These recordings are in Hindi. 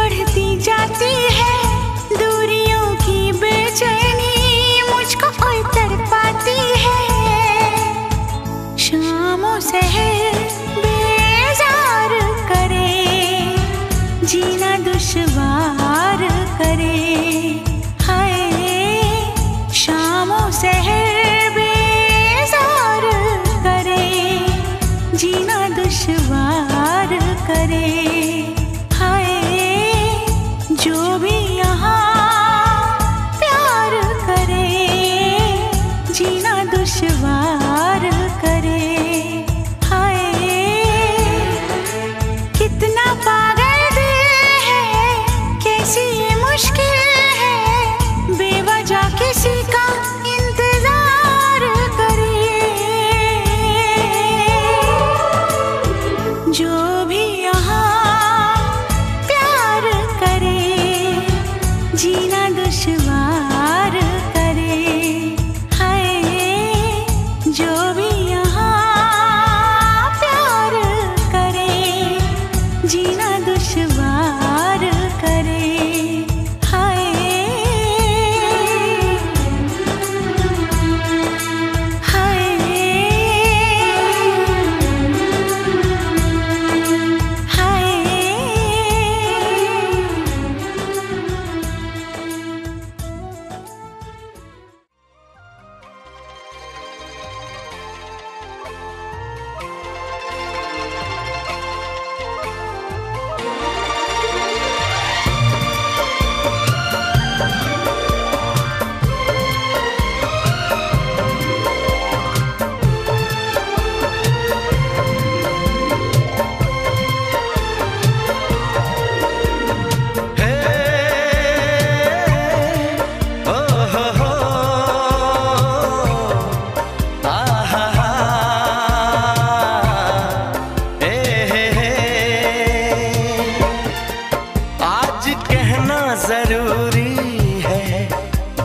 बढ़ती जाती है दूरियों की बेचैनी, मुझको और तड़पाती है। शामों से बेजार करे, जीना दुश्वार करे। हाय शामों से बेजार करे, जीना दुश्वार करे। हाय जो भी यहाँ प्यार करे, जीना दुश्वार करे। हाय कितना पागल दिल है, कैसी ये मुश्किल है, बेवजह किसी का इंतजार करे। जो भी यहाँ प्यार करे, जीना दुश्वार करे। हाय जो भी यहाँ प्यार करे, जीना दुश्वार करे। हाय हाय हाय। आज कहना जरूरी है,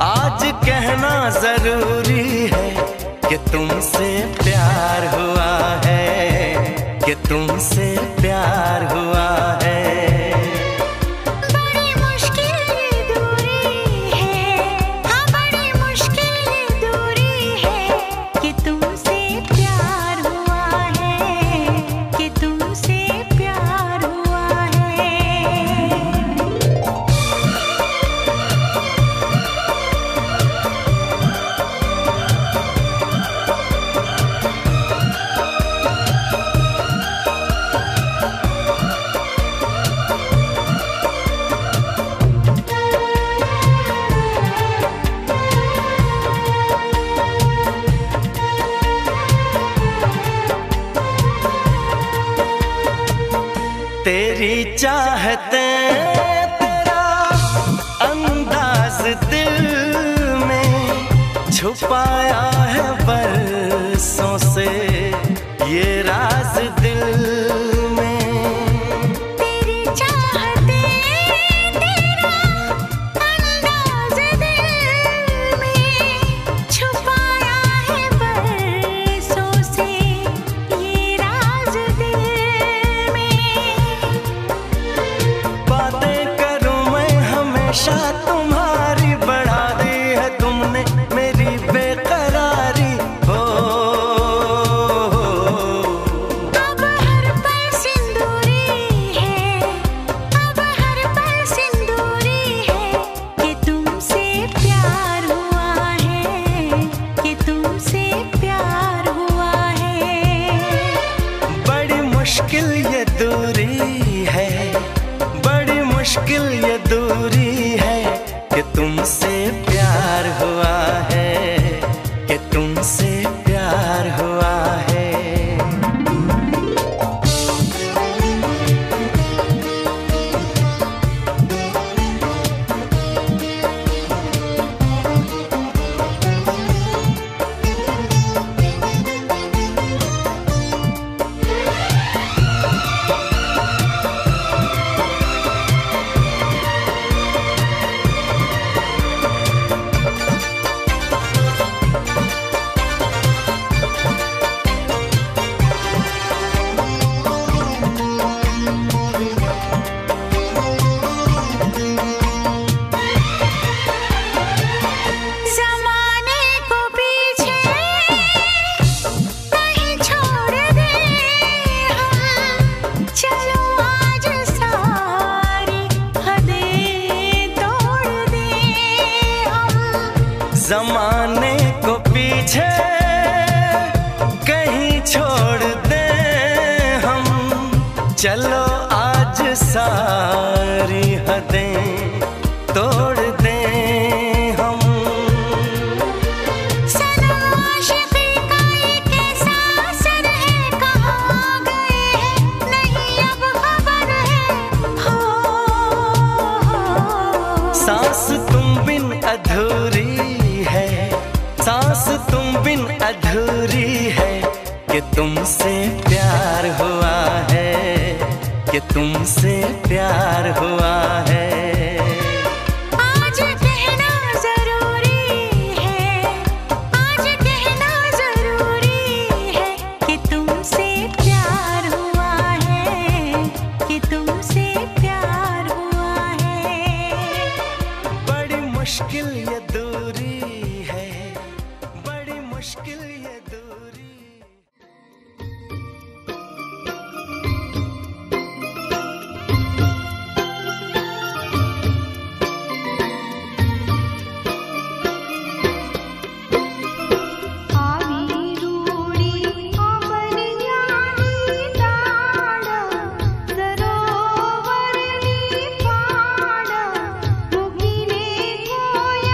आज कहना जरूरी है कि तुमसे प्यार हुआ है, कि तुमसे प्यार हुआ है। बड़ी मुश्किल ये दूरी है, हाँ बड़ी मुश्किल ये दूरी है, कि तुमसे प्यार हुआ है, कि तुमसे प्यार हुआ है। तेरी चाहते तेरा अंदाज दिल में छुपाया है बरसों से ये राज दिल में। तेरी चाहते तेरा अंदाज दिल में छुपाया है बरसों से ये राज दिल में। बातें करूं मैं हमेशा तुम्हारी, बढ़ा दी है तुमने मेरी बेकरारी। हो अब हर पल सिंदूरी है, अब हर पल सिंदूरी है, कि तुमसे प्यार हुआ है, कि तुमसे प्यार हुआ है। बड़ी मुश्किल ये दूरी है, बड़ी मुश्किल ये दूरी है, कि तुमसे प्यार हुआ है, कि तुमसे प्यार हुआ है। जमाने को पीछे कहीं छोड़ दें हम, चलो आज सारी हदें तोड़ दें हम। सनम आशिक़ी का ये कैसा असर है, कहाँ गए हैं नहीं अब खबर है। हो सांस तुम बिन अधूरी है, सांस तुम बिन अधूरी है, कि तुमसे प्यार हुआ है, कि तुमसे प्यार हुआ है। आज कहना जरूरी है, आज कहना जरूरी है, कि तुमसे प्यार हुआ है, कि तुमसे प्यार हुआ है। बड़ी मुश्किल ये दूरी है, बड़ी मुश्किल ये दूरी। सरोवर नी पाड़ मुगिने कोय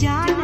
जान